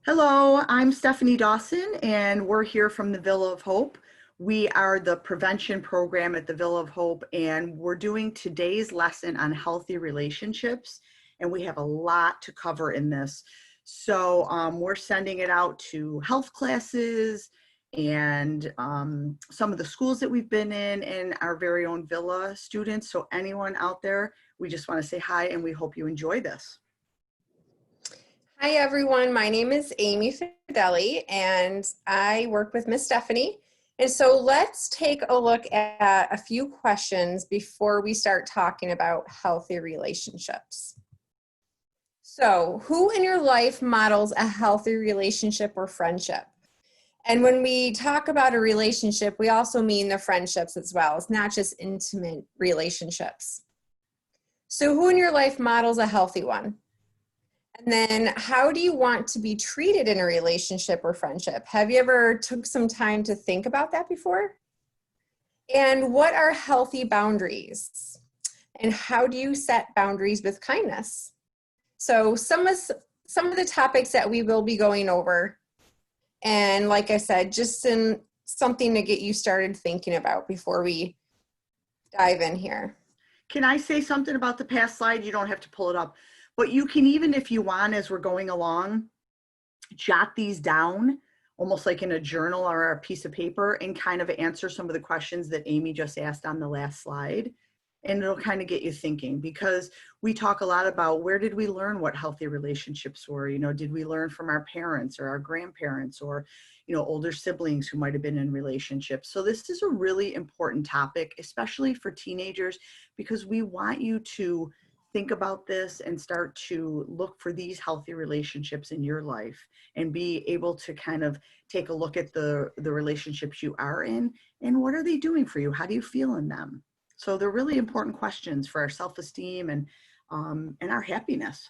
Hello, I'm Stephanie Dawson, and we're here from the Villa of Hope. We are the prevention program at the Villa of Hope, and we're doing today's lesson on healthy relationships, and we have a lot to cover in this. So we're sending it out to health classes and some of the schools that we've been in and our very own Villa students. So anyone out there, we just want to say hi, and we hope you enjoy this. Hi everyone, my name is Aimee Fedele and I work with Miss Stephanie. And so let's take a look at a few questions before we start talking about healthy relationships. So who in your life models a healthy relationship or friendship? And when we talk about a relationship, we also mean the friendships as well. It's not just intimate relationships. So who in your life models a healthy one? And then how do you want to be treated in a relationship or friendship? Have you ever took some time to think about that before? And what are healthy boundaries? And how do you set boundaries with kindness? So some of the topics that we will be going over. And like I said, just something to get you started thinking about before we dive in here. Can I say something about the past slide? You don't have to pull it up. But you can, even if you want, as we're going along, jot these down almost like in a journal or a piece of paper and kind of answer some of the questions that Aimee just asked on the last slide. And it'll kind of get you thinking, because we talk a lot about where did we learn what healthy relationships were? You know, did we learn from our parents or our grandparents or, you know, older siblings who might have been in relationships? So this is a really important topic, especially for teenagers, because we want you to think about this and start to look for these healthy relationships in your life and be able to kind of take a look at the relationships you are in and what are they doing for you? How do you feel in them? So they're really important questions for our self-esteem and our happiness.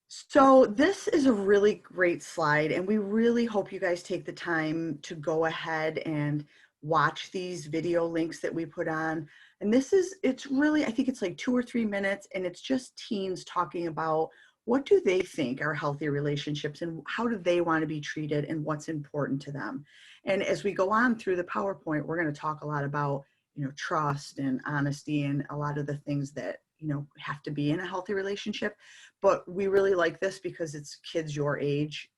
So this is a really great slide, and we really hope you guys take the time to go ahead and watch these video links that we put on. And it's really, I think it's like 2 or 3 minutes, and it's just teens talking about what do they think are healthy relationships and how do they want to be treated and what's important to them. And as we go on through the PowerPoint, we're going to talk a lot about, you know, trust and honesty and a lot of the things that, you know, have to be in a healthy relationship. But we really like this because it's kids your age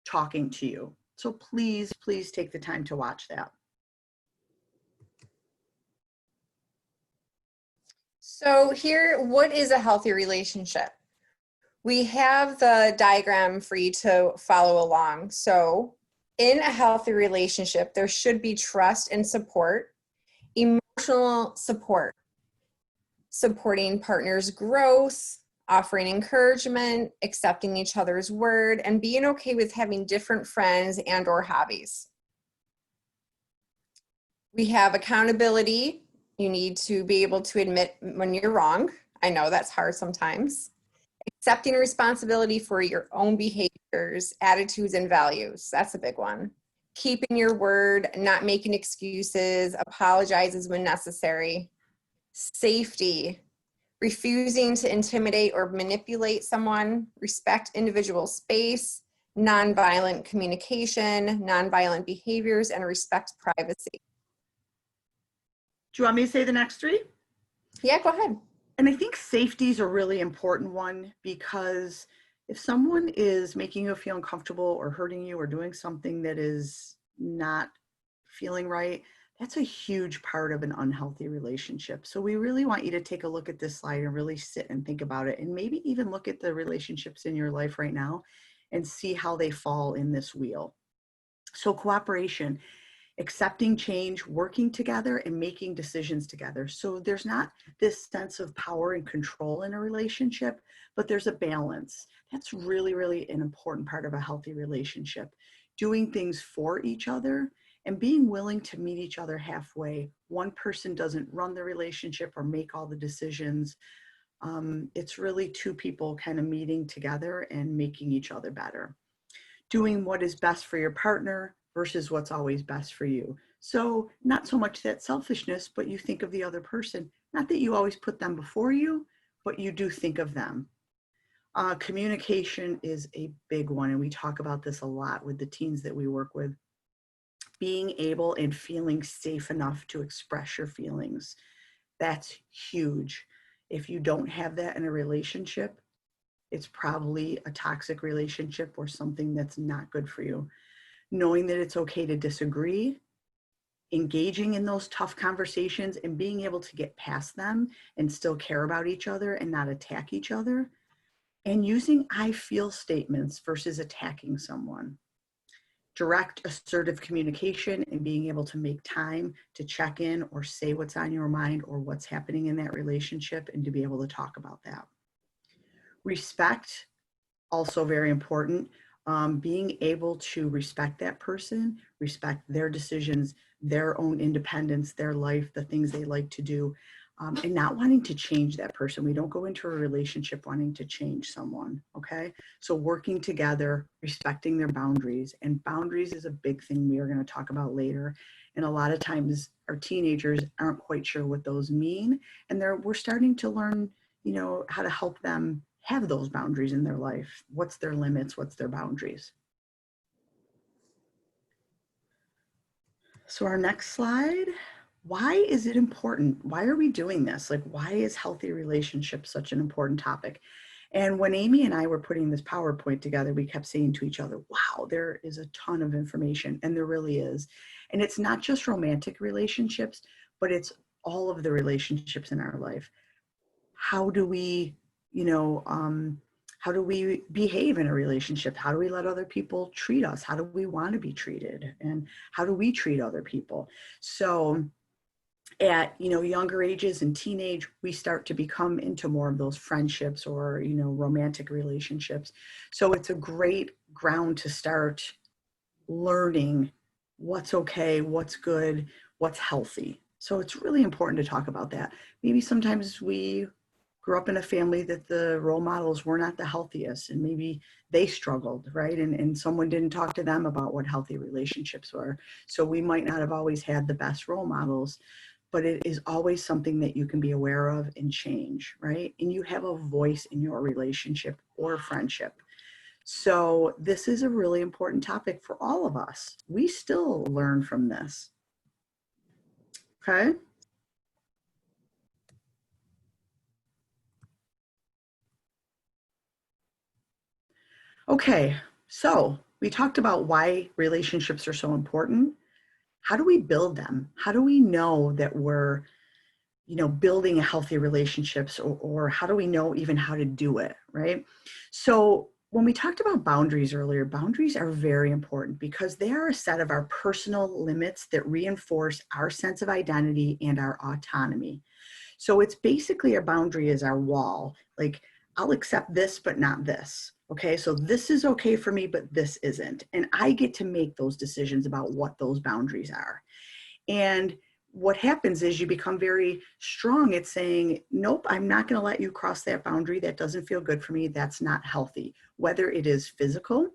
talking to you. So please, please take the time to watch that. So here, what is a healthy relationship? We have the diagram for you to follow along. So in a healthy relationship, there should be trust and support, emotional support, supporting partners' growth, offering encouragement, accepting each other's word, and being okay with having different friends and or hobbies. We have accountability. You need to be able to admit when you're wrong. I know that's hard sometimes. Accepting responsibility for your own behaviors, attitudes, and values. That's a big one. Keeping your word, not making excuses, apologizes when necessary. Safety, refusing to intimidate or manipulate someone, respect individual space, nonviolent communication, nonviolent behaviors, and respect privacy. Do you want me to say the next 3? Yeah, go ahead. And I think safety is a really important one, because if someone is making you feel uncomfortable or hurting you or doing something that is not feeling right, that's a huge part of an unhealthy relationship. So we really want you to take a look at this slide and really sit and think about it, and maybe even look at the relationships in your life right now and see how they fall in this wheel. So cooperation, accepting change, working together, and making decisions together. So there's not this sense of power and control in a relationship, but there's a balance. That's really, really an important part of a healthy relationship. Doing things for each other and being willing to meet each other halfway. One person doesn't run the relationship or make all the decisions. It's really 2 people kind of meeting together and making each other better. Doing what is best for your partner versus what's always best for you. So not so much that selfishness, but you think of the other person. Not that you always put them before you, but you do think of them. Communication is a big one, and we talk about this a lot with the teens that we work with. Being able and feeling safe enough to express your feelings. That's huge. If you don't have that in a relationship, it's probably a toxic relationship or something that's not good for you. Knowing that it's okay to disagree, engaging in those tough conversations and being able to get past them and still care about each other and not attack each other, and using I feel statements versus attacking someone. Direct assertive communication and being able to make time to check in or say what's on your mind or what's happening in that relationship and to be able to talk about that. Respect, also very important. Being able to respect that person, respect their decisions, their own independence, their life, the things they like to do, and not wanting to change that person. We don't go into a relationship wanting to change someone, okay? So working together, respecting their boundaries, and boundaries is a big thing we are going to talk about later. And a lot of times our teenagers aren't quite sure what those mean, and we're starting to learn, how to help them have those boundaries in their life. What's their limits? What's their boundaries? So our next slide, why is it important? Why are we doing this? Like, why is healthy relationships such an important topic? And when Aimee and I were putting this PowerPoint together, we kept saying to each other, wow, there is a ton of information, and there really is. And it's not just romantic relationships, but it's all of the relationships in our life. How do we, how do we behave in a relationship? How do we let other people treat us? How do we want to be treated? And how do we treat other people? So at younger ages and teenage, we start to become into more of those friendships or romantic relationships. So it's a great ground to start learning what's okay, what's good, what's healthy. So it's really important to talk about that. Maybe sometimes we grew up in a family that the role models were not the healthiest, and maybe they struggled, right? And someone didn't talk to them about what healthy relationships were. So we might not have always had the best role models, but it is always something that you can be aware of and change, right? And you have a voice in your relationship or friendship. So this is a really important topic for all of us. We still learn from this. Okay. Okay, so we talked about why relationships are so important. How do we build them? How do we know that we're, building a healthy relationships, or how do we know even how to do it, right? So when we talked about boundaries earlier, boundaries are very important because they are a set of our personal limits that reinforce our sense of identity and our autonomy. So it's basically, our boundary is our wall. Like, I'll accept this, but not this. Okay, so this is okay for me, but this isn't. And I get to make those decisions about what those boundaries are. And what happens is you become very strong at saying, nope, I'm not going to let you cross that boundary. That doesn't feel good for me. That's not healthy, whether it is physical,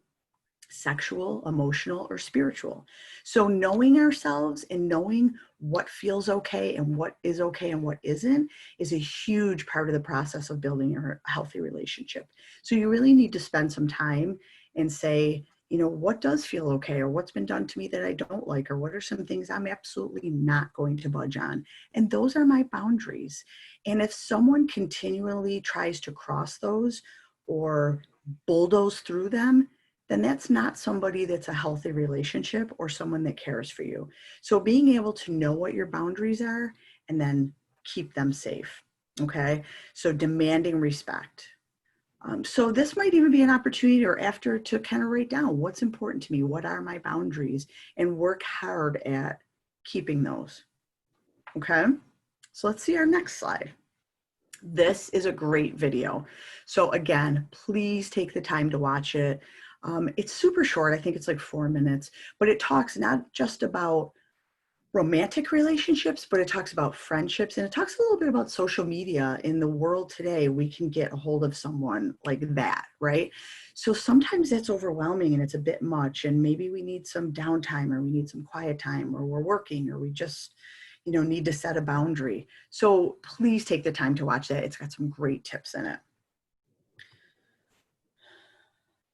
sexual, emotional, or spiritual. So knowing ourselves and knowing what feels okay and what isn't is a huge part of the process of building a healthy relationship. So you really need to spend some time and say, what does feel okay, or what's been done to me that I don't like, or what are some things I'm absolutely not going to budge on. And those are my boundaries. And if someone continually tries to cross those or bulldoze through them, then that's not somebody that's a healthy relationship or someone that cares for you. So being able to know what your boundaries are and then keep them safe, okay? So demanding respect. So this might even be an opportunity or after to kind of write down what's important to me, what are my boundaries, and work hard at keeping those, okay? So let's see our next slide. This is a great video. So again, please take the time to watch it. It's super short. I think it's like 4 minutes, but it talks not just about romantic relationships, but it talks about friendships, and it talks a little bit about social media. In the world today, we can get a hold of someone like that, right? So sometimes that's overwhelming and it's a bit much, and maybe we need some downtime, or we need some quiet time, or we're working, or we just need to set a boundary. So please take the time to watch that. It's got some great tips in it.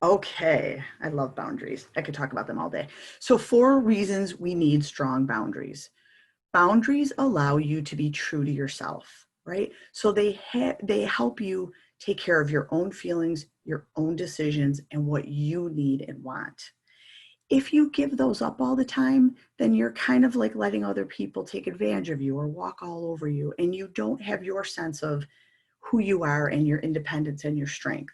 Okay, I love boundaries. I could talk about them all day. So, 4 reasons we need strong boundaries. Boundaries allow you to be true to yourself, right? So they help you take care of your own feelings, your own decisions, and what you need and want. If you give those up all the time, then you're kind of like letting other people take advantage of you or walk all over you, and you don't have your sense of who you are and your independence and your strength.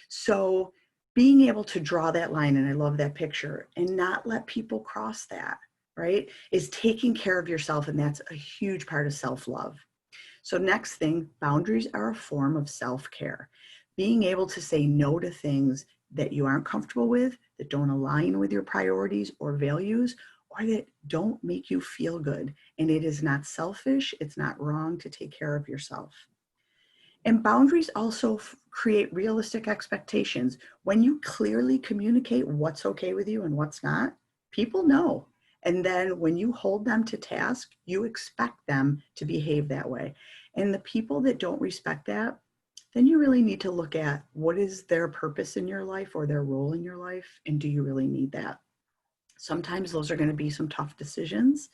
So being able to draw that line, and I love that picture, and not let people cross that, right, is taking care of yourself. And that's a huge part of self-love. So next thing, boundaries are a form of self-care. Being able to say no to things that you aren't comfortable with, that don't align with your priorities or values, or that don't make you feel good. And it is not selfish, it's not wrong to take care of yourself. And boundaries also create realistic expectations. When you clearly communicate what's okay with you and what's not, people know. And then when you hold them to task, you expect them to behave that way. And the people that don't respect that, then you really need to look at what is their purpose in your life or their role in your life, and do you really need that? Sometimes those are going to be some tough decisions,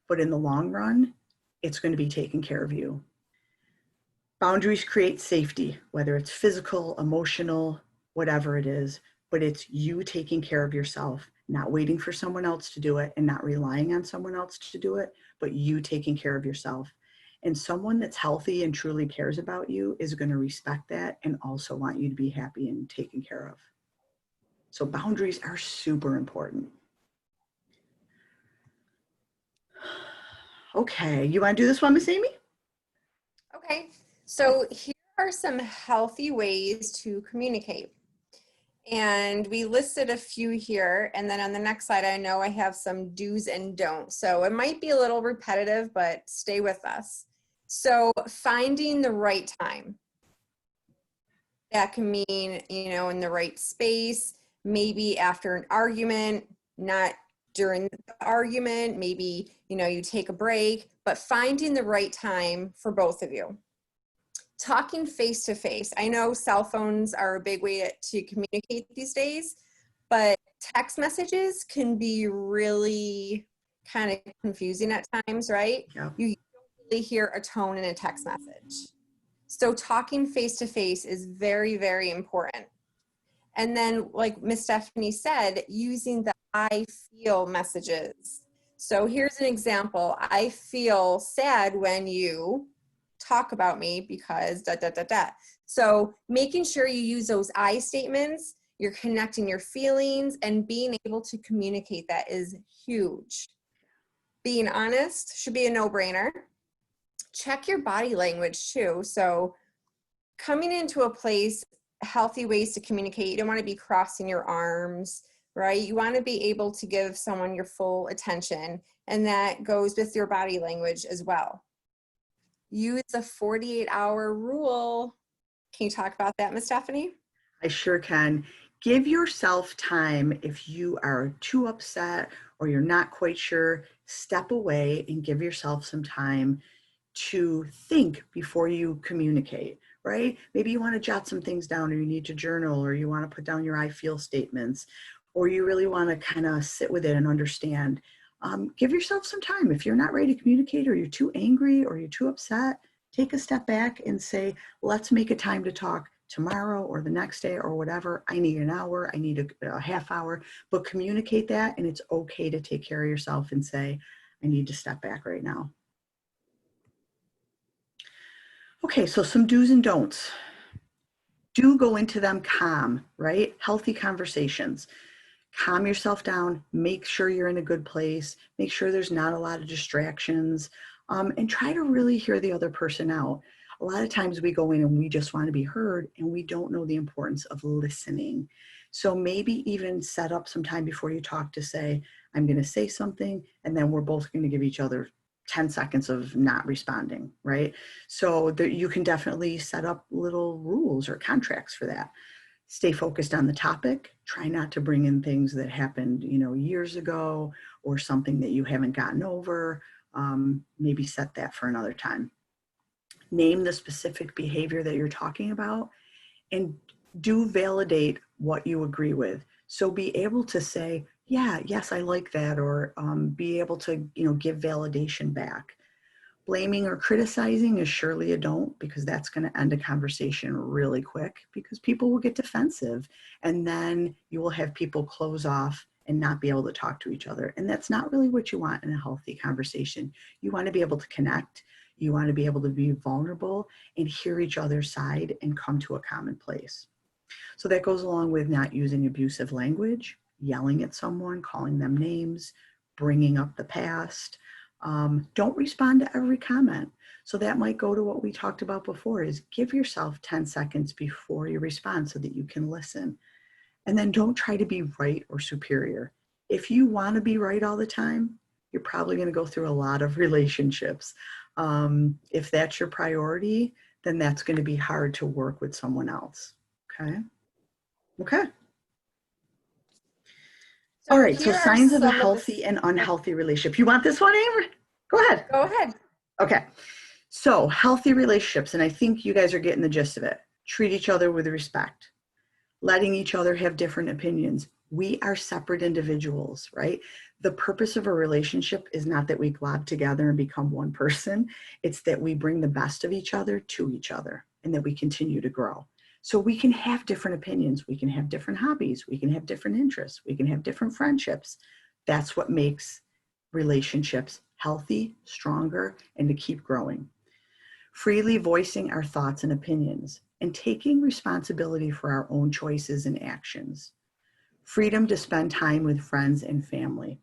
but in the long run, it's going to be taking care of you. Boundaries create safety, whether it's physical, emotional, whatever it is, but it's you taking care of yourself, not waiting for someone else to do it and not relying on someone else to do it, but you taking care of yourself. And someone that's healthy and truly cares about you is going to respect that and also want you to be happy and taken care of. So boundaries are super important. Okay, you want to do this one, Miss Amy? Okay, so here are some healthy ways to communicate. And we listed a few here, and then on the next slide, I know I have some do's and don'ts. So it might be a little repetitive, but stay with us. So finding the right time. That can mean, in the right space, maybe after an argument, not during the argument, maybe, you take a break, but finding the right time for both of you. Talking face to face. I know cell phones are a big way to communicate these days, but text messages can be really kind of confusing at times, right? Yeah. You don't really hear a tone in a text message. So talking face to face is very, very important. And then, like Miss Stephanie said, using the I feel messages. So here's an example. I feel sad when you talk about me because da da da da. So making sure you use those I statements, you're connecting your feelings, and being able to communicate that is huge. Being honest should be a no-brainer. Check your body language too. So coming into a place, healthy ways to communicate. You don't want to be crossing your arms, right? You want to be able to give someone your full attention, and that goes with your body language as well. Use a 48-hour rule. Can you talk about that, Miss Stephanie? I sure can. Give yourself time. If you are too upset or you're not quite sure, step away and give yourself some time to think before you communicate, right? Maybe you want to jot some things down, or you need to journal, or you want to put down your I feel statements, or you really want to kind of sit with it and understand. Give yourself some time. If you're not ready to communicate, or you're too angry, or you're too upset, take a step back and say, let's make a time to talk tomorrow or the next day or whatever. I need an hour, I need a half hour, but communicate that. And it's okay to take care of yourself and say, I need to step back right now. Okay, so some do's and don'ts. Do go into them calm, right? Healthy conversations. Calm yourself down, make sure you're in a good place, make sure there's not a lot of distractions, and try to really hear the other person out. A lot of times we go in and we just want to be heard, and we don't know the importance of listening. So maybe even set up some time before you talk to say, I'm going to say something, and then we're both going to give each other 10 seconds of not responding, right? So that you can definitely set up little rules or contracts for that. Stay focused on the topic. Try not to bring in things that happened, years ago, or something that you haven't gotten over. Maybe set that for another time. Name the specific behavior that you're talking about, and Do validate what you agree with. So be able to say, yeah, yes, I like that, or be able to, give validation back. Blaming or criticizing is surely a don't, because that's going to end a conversation really quick, because people will get defensive, and then you will have people close off and not be able to talk to each other. And that's not really what you want in a healthy conversation. You want to be able to connect. You want to be able to be vulnerable and hear each other's side and come to a common place. So that goes along with not using abusive language, yelling at someone, calling them names, bringing up the past. Don't respond to every comment. So that might go to what we talked about before, is give yourself 10 seconds before you respond so that you can listen. And then don't try to be right or superior. If you want to be right all the time, you're probably going to go through a lot of relationships. If that's your priority, then that's going to be hard to work with someone else. Okay. Okay. All So right. So here are signs of a some of healthy and unhealthy relationship. You want this one, Aimee? Go ahead. Go ahead. Okay. So healthy relationships, and I think you guys are getting the gist of it. Treat each other with respect, letting each other have different opinions. We are separate individuals, right? The purpose of a relationship is not that we glob together and become one person. It's that we bring the best of each other to each other, and that we continue to grow. So we can have different opinions. We can have different hobbies. We can have different interests. We can have different friendships. That's what makes relationships healthy, stronger, and to keep growing. Freely voicing our thoughts and opinions, and taking responsibility for our own choices and actions. Freedom to spend time with friends and family.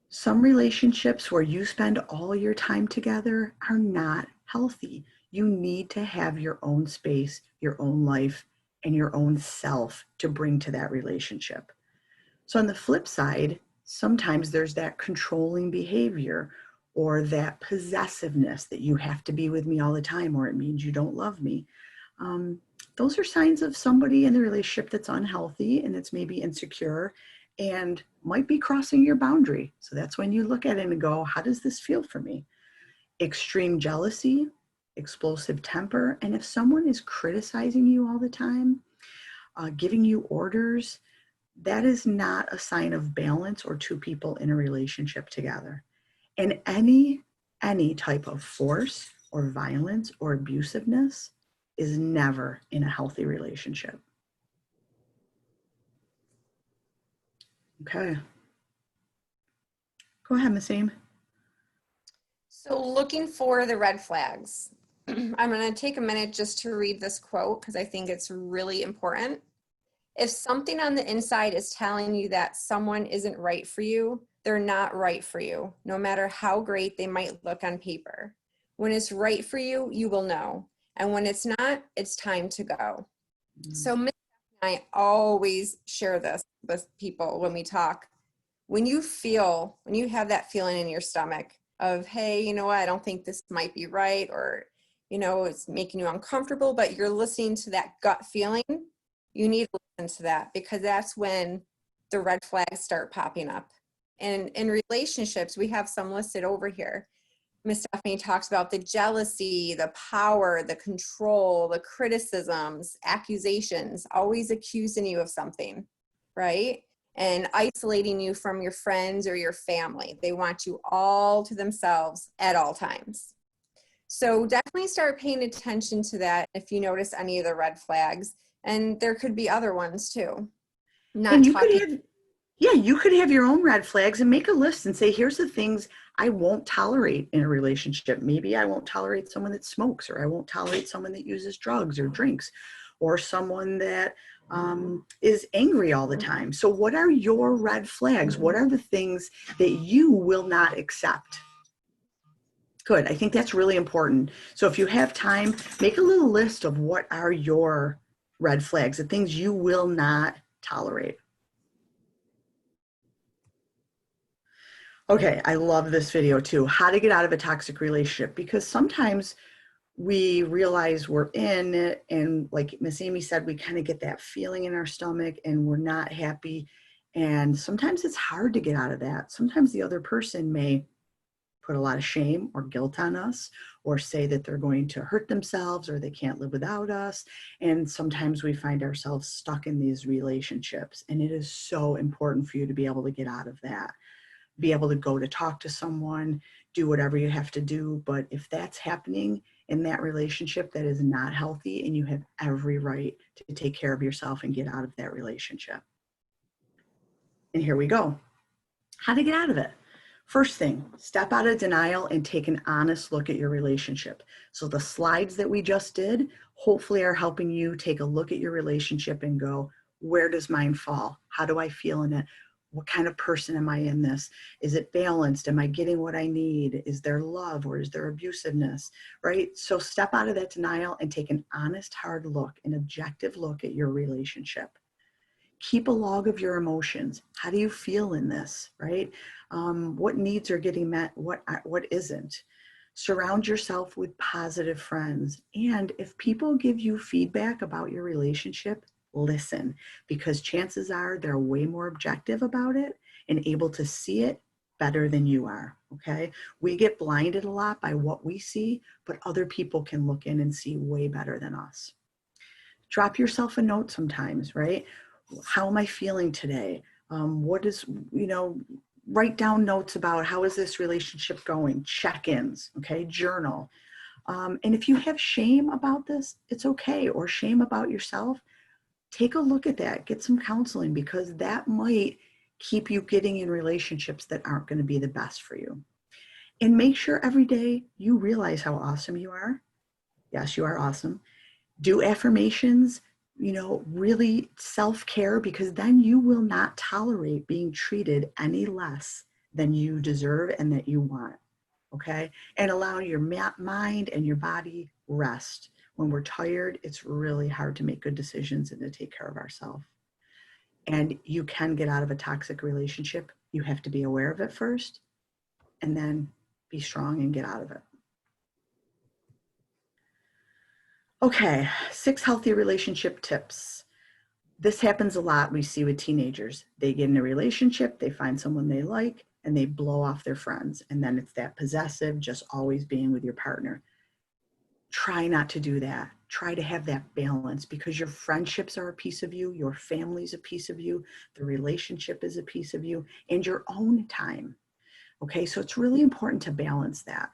Some relationships where you spend all your time together are not healthy. You need to have your own space, your own life, and your own self to bring to that relationship. So on the flip side, sometimes there's that controlling behavior or that possessiveness that you have to be with me all the time, or it means you don't love me. Those are signs of somebody in the relationship that's unhealthy and that's maybe insecure and might be crossing your boundary. So that's when you look at it and go, how does this feel for me? Extreme jealousy, explosive temper, and if someone is criticizing you all the time, giving you orders, that is not a sign of balance or two people in a relationship together. And any type of force or violence or abusiveness is never in a healthy relationship. Okay. Go ahead, Miss Aimee. So looking for the red flags. I'm going to take a minute just to read this quote because I think it's really important. If something on the inside is telling you that someone isn't right for you, they're not right for you, no matter how great they might look on paper. When it's right for you, you will know. And when it's not, it's time to go. So Miss and I always share this with people when we talk. When you have that feeling in your stomach of, hey, you know what, I don't think this might be right, or, it's making you uncomfortable, but you're listening to that gut feeling, you need to listen to that, because that's when the red flags start popping up. And in relationships, we have some listed over here. Miss Stephanie talks about the jealousy, the power, the control, the criticisms, accusations, always accusing you of something, right? And isolating you from your friends or your family. They want you all to themselves at all times. So definitely start paying attention to that if you notice any of the red flags. And there could be other ones too. And you could have your own red flags and make a list and say, here's the things I won't tolerate in a relationship. Maybe I won't tolerate someone that smokes, or I won't tolerate someone that uses drugs or drinks, or someone that is angry all the time. So what are your red flags? What are the things that you will not accept? Good. I think that's really important. So if you have time, make a little list of what are your red flags, the things you will not tolerate. Okay, I love this video too. How to get out of a toxic relationship, because sometimes we realize we're in it, and like Miss Aimee said, we kind of get that feeling in our stomach and we're not happy. And sometimes it's hard to get out of that. Sometimes the other person may put a lot of shame or guilt on us, or say that they're going to hurt themselves or they can't live without us. And sometimes we find ourselves stuck in these relationships. And it is so important for you to be able to get out of that, be able to go to talk to someone, do whatever you have to do. But if that's happening in that relationship, that is not healthy, and you have every right to take care of yourself and get out of that relationship. And here we go. How to get out of it. First thing, step out of denial and take an honest look at your relationship. So the slides that we just did hopefully are helping you take a look at your relationship and go, where does mine fall? How do I feel in it? What kind of person am I in this? Is it balanced? Am I getting what I need? Is there love or is there abusiveness, right? So step out of that denial and take an honest, hard look, an objective look at your relationship. Keep a log of your emotions. How do you feel in this, right? What needs are getting met? What isn't? Surround yourself with positive friends. And if people give you feedback about your relationship, listen, because chances are they're way more objective about it and able to see it better than you are, okay? We get blinded a lot by what we see, but other people can look in and see way better than us. Drop yourself a note sometimes, right? How am I feeling today? What is, write down notes about how is this relationship going, check-ins, okay, journal. And if you have shame about this, it's okay, or shame about yourself, take a look at that, get some counseling, because that might keep you getting in relationships that aren't going to be the best for you. And make sure every day you realize how awesome you are. Yes, you are awesome. Do affirmations, really self-care, because then you will not tolerate being treated any less than you deserve and that you want, okay? And allow your mind and your body rest. When we're tired, it's really hard to make good decisions and to take care of ourselves. And you can get out of a toxic relationship. You have to be aware of it first, and then be strong and get out of it. Okay, 6 healthy relationship tips. This happens a lot we see with teenagers. They get in a relationship, they find someone they like, and they blow off their friends. And then it's that possessive, just always being with your partner. Try not to do that. Try to have that balance, because your friendships are a piece of you, your family's a piece of you, the relationship is a piece of you, and your own time. Okay, so it's really important to balance that.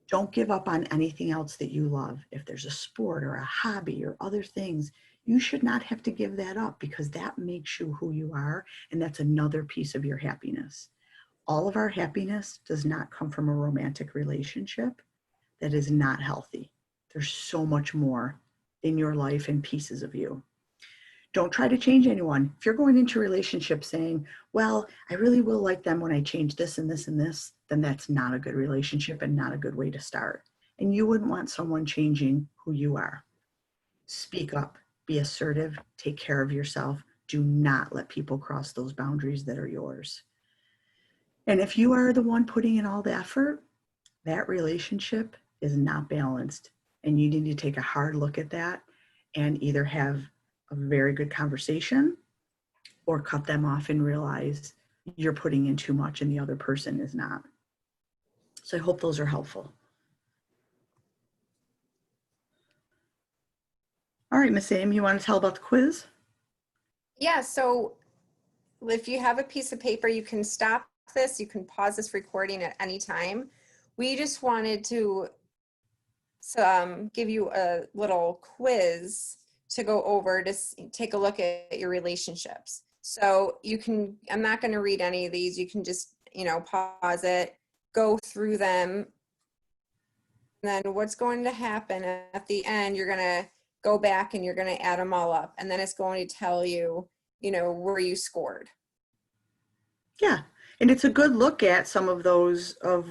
Don't give up on anything else that you love. If there's a sport or a hobby or other things, you should not have to give that up, because that makes you who you are, and that's another piece of your happiness. All of our happiness does not come from a romantic relationship. That is not healthy. There's so much more in your life and pieces of you. Don't try to change anyone. If you're going into a relationship saying, well, I really will like them when I change this and this and this, then that's not a good relationship and not a good way to start. And you wouldn't want someone changing who you are. Speak up, be assertive, take care of yourself. Do not let people cross those boundaries that are yours. And if you are the one putting in all the effort, that relationship is not balanced. And you need to take a hard look at that and either have a very good conversation or cut them off and realize you're putting in too much and the other person is not. So I hope those are helpful. All right, Miss Aimee, you want to tell about the quiz? Yeah, so if you have a piece of paper, you can stop this, you can pause this recording at any time. We just wanted to give you a little quiz to go over to take a look at your relationships. So you can, I'm not going to read any of these. You can just, pause it, go through them. And then what's going to happen at the end, you're going to go back and you're going to add them all up. And then it's going to tell you, where you scored. Yeah. And it's a good look at some of those of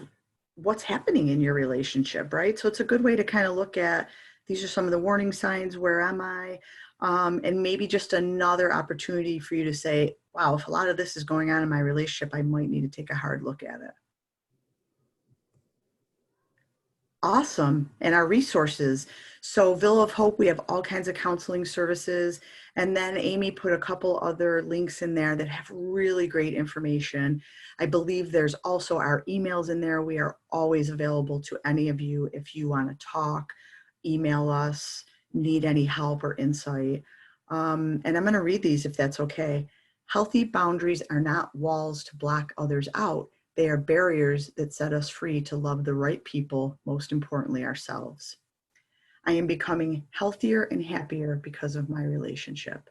what's happening in your relationship, right? So it's a good way to kind of look at, these are some of the warning signs, where am I? And maybe just another opportunity for you to say, wow, if a lot of this is going on in my relationship, I might need to take a hard look at it. Awesome. And our resources. So Villa of Hope, we have all kinds of counseling services. And then Aimee put a couple other links in there that have really great information. I believe there's also our emails in there. We are always available to any of you if you want to talk, email us, need any help or insight. And I'm going to read these if that's okay. Healthy boundaries are not walls to block others out. They are barriers that set us free to love the right people, most importantly, ourselves. I am becoming healthier and happier because of my relationship.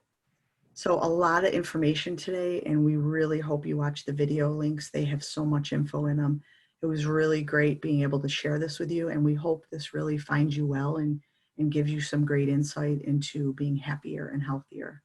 So a lot of information today, and we really hope you watch the video links. They have so much info in them. It was really great being able to share this with you, and we hope this really finds you well and gives you some great insight into being happier and healthier.